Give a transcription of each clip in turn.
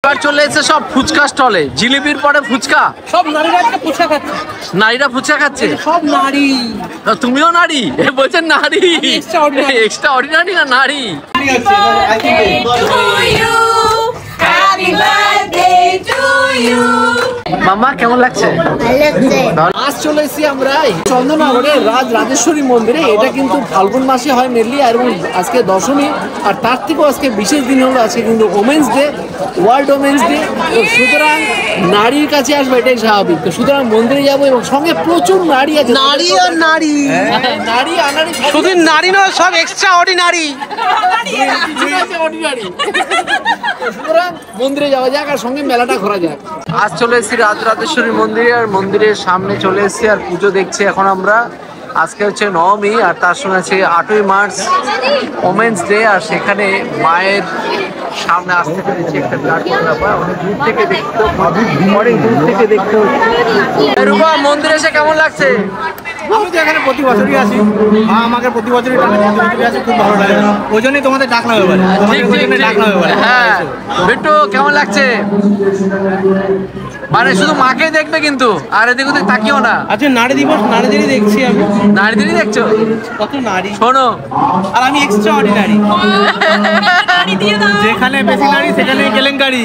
এবার চলে এসেছে সব ফুচকা স্টলে, জিলিপির পরে ফুচকা। সব নারীরা ফুচকা খাচ্ছে। নারীরা ফুচকা খাচ্ছে, সব নারী। তুমিও নারী? বলছেন নারী, এক্সট্রা অর্ডিনারি না নারী? মামা কেমন লাগছে? আজ চলে এসেছি আমরা চন্দননগরে রাজরাজেশ্বরী মন্দিরে। এটা কিন্তু ফাল্গুন মাসে হয় মেনলি, আর আজকে দশমী, আর তার থেকেও আজকে বিশেষ দিন হলো আজকে কিন্তু women's day, world women's day. তো সুতরাং নারীর কাছে আসবে এটাই স্বাভাবিক। তো সুতরাং মন্দিরে যাবো এবং সঙ্গে প্রচুর নারী আছে। নারী আর নারী, নারী আর নারী, শুধু নারী নয়, সব এক্সট্রা অর্ডিনারি। সুতরাং মন্দিরে যাওয়া যাক আর সঙ্গে মেলাটা ঘোরা যাক। আজ চলে এসেছি রাজরাজেশ্বরী মন্দিরে, আর মন্দিরের সামনে চলে এসেছি আর পুজো দেখছি এখন আমরা। আজকে হচ্ছে নবমী, আর তার সঙ্গে আছে 8ই মার্চ ওমেন্স ডে। আর সেখানে মায়ের সামনে আসতে পেরেছি একটা বিরাট ব্যাপার। অনেক দূর থেকে দেখতে, অনেক দূর থেকে দেখতে হচ্ছে। রূপা, মন্দিরে এসে কেমন লাগছে? আমি তো এখানে প্রতি বছরই আসি, মা আমাকে প্রতি বছরই আসে, খুব ভালো লাগে। ওই জন্যই তোমাদের ডাকলাম এবারে। হ্যাঁ বিট্টু, কেমন লাগছে? মানে শুধু মাকে দেখবে কিন্তু, আর এদিকে তাকিও না। আচ্ছা, নারী দিবস নারীদেরই দেখছি আমি। নারীদেরই দেখছো? কত নারী, শোনো, আর আমি এক্সট্রা অর্ডিনারি। যেখানে বেশি নারী সেখানে কেলেঙ্কারি।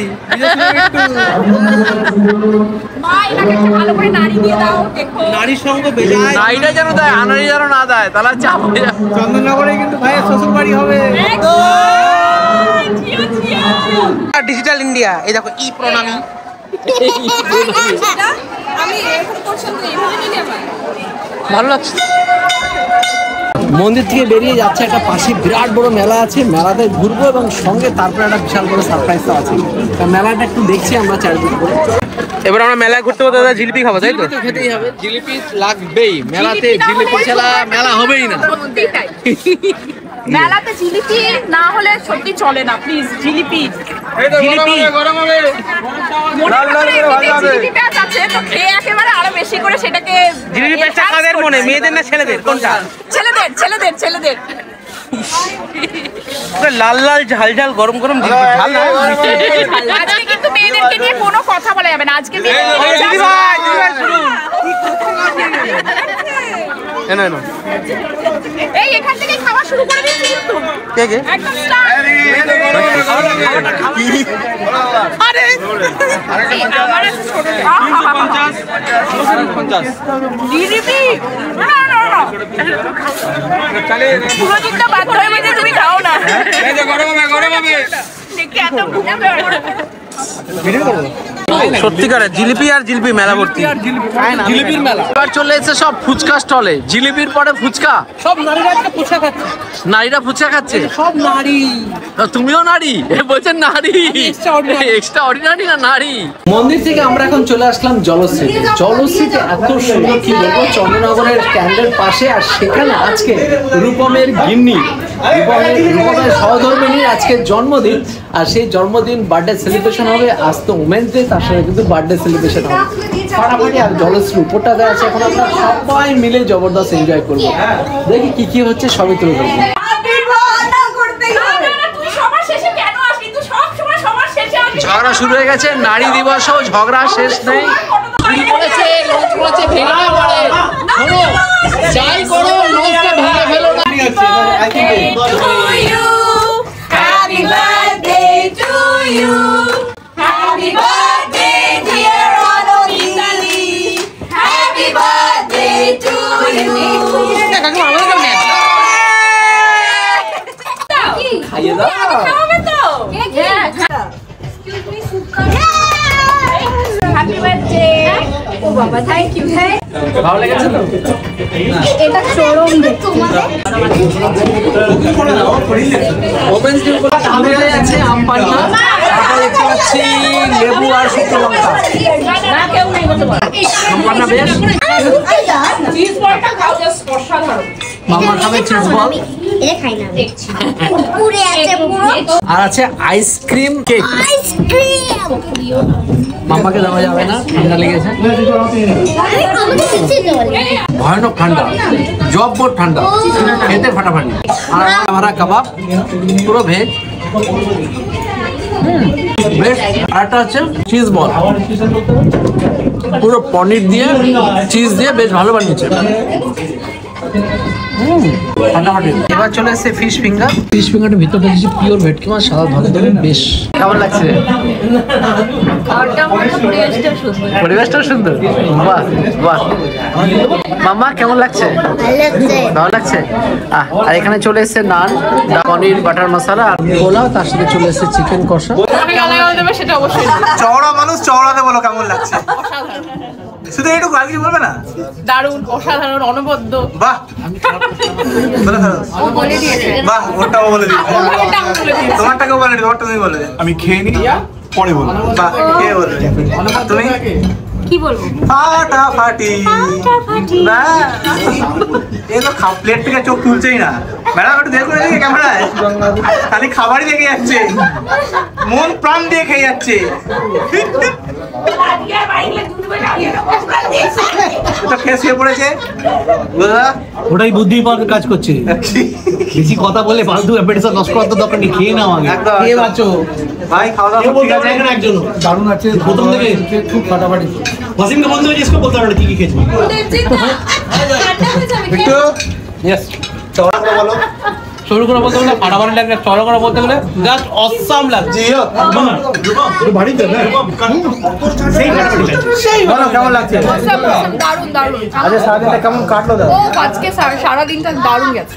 নারীর সঙ্গ বেজায়, নারীটা যেন দেয়, আনারি যেন না দেয়, তাহলে চাপ হয়ে যাবে। চন্দননগরে কিন্তু ভাইয়ের শ্বশুর বাড়ি হবে। ডিজিটাল ইন্ডিয়া, এই দেখো ই প্রণামী। ভালো লাগছে। মন্দির থেকে বেরিয়ে যাচ্ছে, একটা পাশে বিরাট বড় মেলা আছে, মেলাতে ঘুরবো এবং সঙ্গে তারপরে একটা বিশাল বড় সারপ্রাইজ তো আছে। মেলাটা একটু দেখছি আমরা চারিদিক করে। এবার আমরা মেলায় ঘুরতে বলতে জিলিপি খাবো, তাই তো? খেতেই হবে, জিলিপি লাগবেই মেলাতে, জিলিপি ছাড়া মেলা হবেই না। মেলাতে জিলিপি না হলে সত্যি চলে না, প্লিজ জিলিপি। গরম হবে। জিলিপি প্যাচ আছে তো খেয়ে একেবারে আরো বেশি করে সেটাকে। জিলিপি প্যাচটা কাদের মনে, মেয়েদের না ছেলেদের? কোনটা? ছেলেদের ছেলেদের ছেলেদের। লাল লাল ঝাল ঝাল গরম গরম জিলিপি, ঝাল না। আজকে কিন্তু মেয়েদেরকে নিয়ে কোনো কথা বলা যাবে না আজকে। এই এখান থেকে খাওয়া শুরু করে দিচ্ছি কিন্তু। কে কে? একদম স্টার্ট। আরে আমার ছোট 50 জিলিপি না না না চলে পুরো দিনটা বাদ হয়ে গেছে, তুমি খাও না। এই যে গরম হবে, গরম হবে। দেখি এত ভুনা বেরোবে। সত্যিকারের জিলিপি আর জিলিপি মেলা ভর্তি, জিলিপির মেলা। এবার চলে এসেছে সব ফুচকা স্টলে, জিলিপির পরে ফুচকা। সব নারীরা ফুচকা খাচ্ছে। নারীরা ফুচকা খাচ্ছে, সব নারী। তুমিও নারী? বলছেন নারী, এক্সট্রা অর্ডিনারি না নারী? মন্দির থেকে আমরা এখন চলে আসলাম জলশ্রীতে। জলশ্রীতে এত সুন্দর কি বলবো, চন্দননগরের স্ট্যান্ডের পাশে। আর সেখানে আজকে রূপমের গিন্নি, রূপমের সহধর্মিনীর আজকে জন্মদিন, আর সেই জন্মদিন বার্থডে সেলিব্রেশন হবে। আজ তো ওমেন্স ডে, তার সাথে কিন্তু বার্থডে সেলিব্রেশন হবে ফাটাফাটি। আর জলশ্রী উপরটা দেওয়া আছে, এখন আমরা সবাই মিলে জবরদস্ত এনজয় করবো। দেখি কি কি হচ্ছে, সবই তুলে ধরবো। ঝগড়া শুরু হয়ে গেছে, নারী দিবসও ঝগড়া শেষ নেই। যাই করো লোককে ভেঙে ফেলো না। খাইয়ে দাও। Happy birthday. ও বাবা, থ্যাংক ইউ। ভালো লেগেছে তো? এটা চরম ওমেন্স ডে উপলক্ষে আছে আম পান্না, তারপর দেখতে পাচ্ছি লেবু আর শুকনো লঙ্কা। না কেউ নেই বলতে পারে। আম পান্না বেশ। চিজ বলটা খাও, জাস্ট অসাধারণ। মামা খাবে চিজ বল। এটা খাই না দেখছি পুরো আছে পুরো। আর আছে আইসক্রিম কেক। আইসক্রিম মামাকে দেওয়া যাবে না, ঠান্ডা লেগেছে। আমাদের কিছু নেই। ভয়ানক ঠান্ডা, জব্বর ঠান্ডা, খেতে ফাটাফাটি। আর ভরা কাবাব, পুরো ভেজ। বেশ। আরেকটা হচ্ছে চিজ বল, পুরো পনির দিয়ে চিজ দিয়ে বেশ ভালো বানিয়েছে। ফাটাফাটি। এবার চলে এসেছে ফিশ ফিঙ্গার। ফিশ ফিঙ্গারের ভিতরটা হচ্ছে পিওর ভেটকি মাছ, সাদা ধরে বেশ। কেমন লাগছে? পরিবেশটাও সুন্দর। বাহ বাহ। মাম্মা কেমন লাগছে? ভালো লাগছে। আর এখানে চলে এসেছে নান, পনির বাটার মশলা আর পোলাও, তার সাথে চলে এসেছে চিকেন কষা। সেটা অবশ্যই চওড়া মানুষ চওড়াতে বলো কেমন লাগছে। শুধু একটু আর কিছু বলবে না? দারুণ, অসাধারণ, অনবদ্য। বাহ বলে ফেলো। ও বলে দিয়েছে। বাহ ওটাও বলে দিই। ওটা আমি বলে দিয়েছি। তোমারটাকেও বলে দিই, তোমারটা তুমি বলে দে। আমি খেয়ে নি পরে বলবো। বাহ কে বলবে? তুমি কি বলবো? ফাটাফাটি। বাহ এই তো প্লেট থেকে চোখ তুলছেই না। ম্যাডাম একটু দেখো এদিকে ক্যামেরায়, খালি খাবারই দেখে যাচ্ছে, মন প্রাণ দিয়ে খেয়ে যাচ্ছে। তো খেয়ে শুয়ে পড়েছে। ওটাই বুদ্ধি পাওয়ার কাজ করছে। বেশি কথা বলে ফালতু অ্যাপেটাইজার নষ্ট করার তো দরকার নেই, খেয়ে নাও আগে। একদম। খেয়ে বাঁচো। ভাই খাওয়া দাওয়া সব ঠিক আছে? এখানে একজন দারুণ আছে, প্রথম থেকে খুব ফাটাফাটি। ওয়াসিমকে বন্ধু হয়ে জিজ্ঞেস বলতে পারো কি কি খেয়েছো। একটু ইয়েস। চওড়া করে বলো। শুরু করে বলতে গেলে ফাটাফাটি লাগছে, চড়া করে বলতে গেলে জাস্ট অসাম লাগছে। জিও বাড়িতে না সেই বলো কেমন লাগছে? দারুণ দারুণ। আচ্ছা সারাদিনটা কেমন কাটলো দাদা? ও আজকে সারা দিনটা দারুণ গেছে।